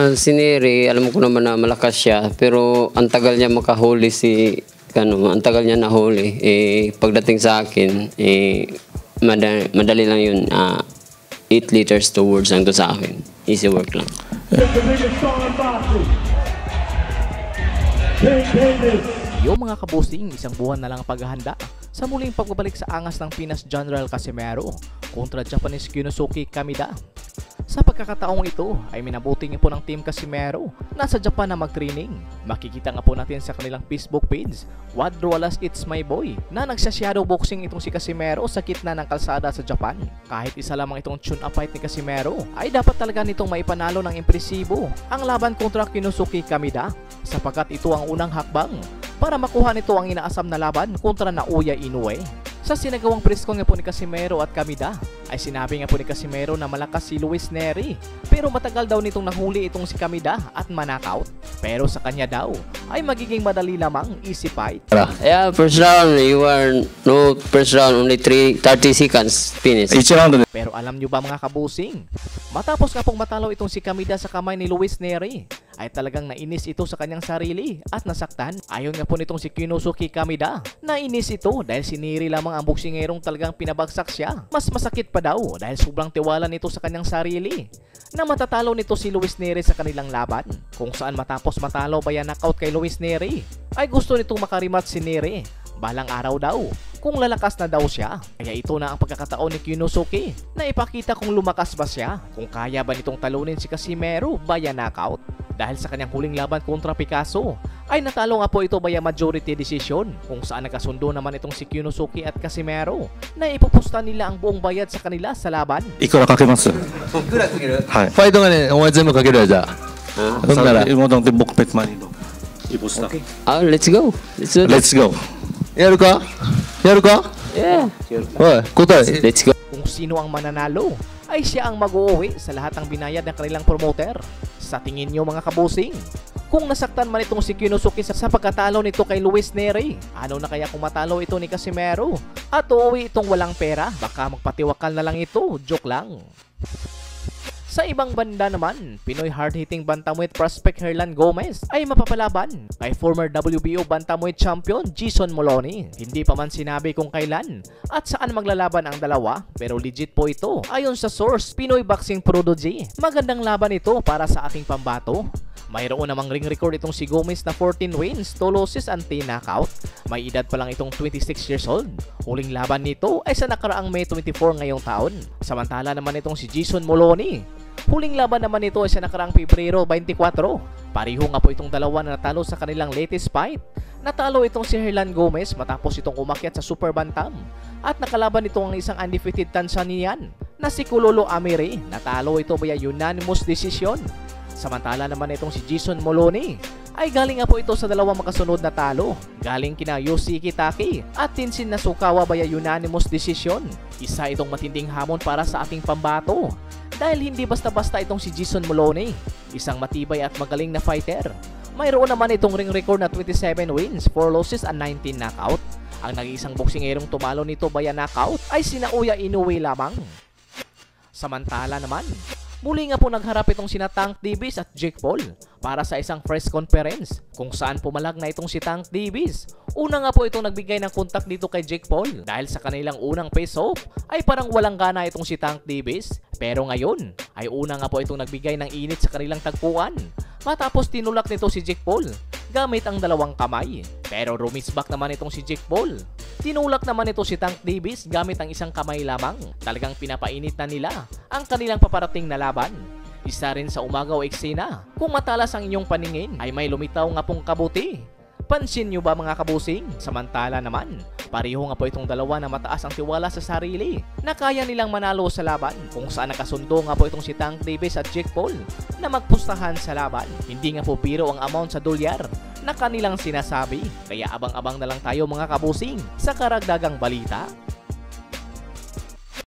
Si Neri, alam ko naman na malakas siya, pero ang tagal niya makahuli ang tagal niya nahuli. Pagdating sa akin, madali lang yun. 8 liters to words lang to sa akin. Easy work lang. Yo mga kabusing, isang buwan na lang ang paghahanda sa muling pagbabalik sa angas ng Pinas General Casimero kontra Japanese Kyunosuke Kamida. Sa pagkakataong ito ay minabuti nga po ng Team Casimero nasa Japan na mag-training. Makikita nga po natin sa kanilang Facebook page, Wadroalas It's My Boy, na nagsashadow boxing itong si Casimero sa gitna ng kalsada sa Japan. Kahit isa lamang itong tune-up fight ni Casimero, ay dapat talaga nitong maipanalo ng impresibo ang laban kontra Kyunosuke Kamida, sapagkat ito ang unang hakbang para makuha nito ang inaasam na laban kontra Naoya Inoue. Sa sinagawang presko nga po ni Casimero at Kamida, ay sinabi nga po ni Casimero na malakas si Luis Neri, pero matagal daw nitong nahuli itong si Kamida at manakaut. Pero sa kanya daw ay magiging madali lamang, easy fight. Yeah, first round, first round, only 30 seconds, finish. Pero alam nyo ba mga kabusing, matapos nga pong matalo itong si Kamida sa kamay ni Luis Neri, ay talagang nainis ito sa kanyang sarili at nasaktan. Ayon nga po nitong si Kyunosuke Kamida, nainis ito dahil si Neri lamang ang boksingerong talagang pinabagsak siya. Mas masakit pa daw dahil sobrang tiwala nito sa kanyang sarili na matatalo nito si Luis Neri sa kanilang laban. Kung saan matapos matalo ba yan knockout kay Luis Neri, ay gusto nitong makarimat si Neri balang araw daw kung lalakas na daw siya. Kaya ito na ang pagkakataon ni Kyunosuke na ipakita kung lumakas ba siya, kung kaya ba nitong talunin si Casimero via knockout. Dahil sa kanyang huling laban kontra Picasso, ay natalo nga po ito via majority decision, kung saan nagkasundo naman itong si Kyunosuke at Casimero na ipupusta nila ang buong bayad sa kanila sa laban. Ikura kakemasu? Hai. Fight nga ni, omae zenbu kakeru ya, ja. Nara, imodong timbok pet money do. Ipusta. Let's go. Let's go. Yaru ka? Yaru ka? Yeah. Oy, kutai. Let's go. Kung sino ang mananalo, ay siya ang mag-uuwi sa lahat ng binayad ng kanilang promoter. Sa tingin nyo mga kabusing, kung nasaktan man itong si Kyunosuke sa pagkatalo nito kay Luis Neri, ano na kaya kung matalo ito ni Casimero at uuwi itong walang pera? Baka magpatiwakal na lang ito, joke lang. Sa ibang banda naman, Pinoy hard-hitting bantamweight prospect Herlan Gomez ay mapapalaban kay former WBO bantamweight champion Jason Moloney. Hindi pa man sinabi kung kailan at saan maglalaban ang dalawa, pero legit po ito. Ayon sa source, Pinoy Boxing Prodigy, magandang laban ito para sa ating pambato. Mayroon namang ring record itong si Gomez na 14 wins, 2 losses and 10 knockout. May edad pa lang itong 26 years old. Huling laban nito ay sa nakaraang May 24 ngayong taon. Samantala naman itong si Jason Moloney, huling laban naman ito ay sa nakaraang Pebrero 24. Pariho nga po itong dalawa na natalo sa kanilang latest fight. Natalo itong si Herlan Gomez matapos itong umakyat sa Super Bantam. At nakalaban ito ang isang undefeated Tanzanian na si Kulolo Amiri. Natalo ito via unanimous decision. Samantala naman itong si Jason Moloney ay galing nga po ito sa dalawang makasunod na talo. Galing kina Yoshiki Taki at Tenshin Nasukawa via unanimous decision. Isa itong matinding hamon para sa ating pambato dahil hindi basta-basta itong si Jason Moloney, isang matibay at magaling na fighter. Mayroon naman itong ring record na 27 wins, 4 losses and 19 knockout. Ang nag-iisang boksingerong tumalo nito via knockout ay si Naoya Inoue lamang. Samantala naman, muli nga po nagharap itong sina Tank Davis at Jake Paul para sa isang press conference kung saan pumalag na itong si Tank Davis. Una nga po itong nagbigay ng kontak dito kay Jake Paul dahil sa kanilang unang face-off ay parang walang gana itong si Tank Davis. Pero ngayon ay una nga po itong nagbigay ng init sa kanilang tagpuan matapos tinulak nito si Jake Paul gamit ang dalawang kamay. Pero rumisback naman itong si Jake Paul. Tinulak naman ito si Tank Davis gamit ang isang kamay lamang. Talagang pinapainit na nila ang kanilang paparating na laban. Isa rin sa umagaw eksena. Kung matalas ang inyong paningin ay may lumitaw nga pong kabuti. Pansin nyo ba mga kabusing? Samantala naman, pareho nga po itong dalawa na mataas ang tiwala sa sarili na kaya nilang manalo sa laban, kung saan nakasundo nga po itong si Tank Davis at Jake Paul na magpustahan sa laban. Hindi nga po biro ang amount sa dolyar na kanilang sinasabi, kaya abang-abang na lang tayo mga kabusing sa karagdagang balita.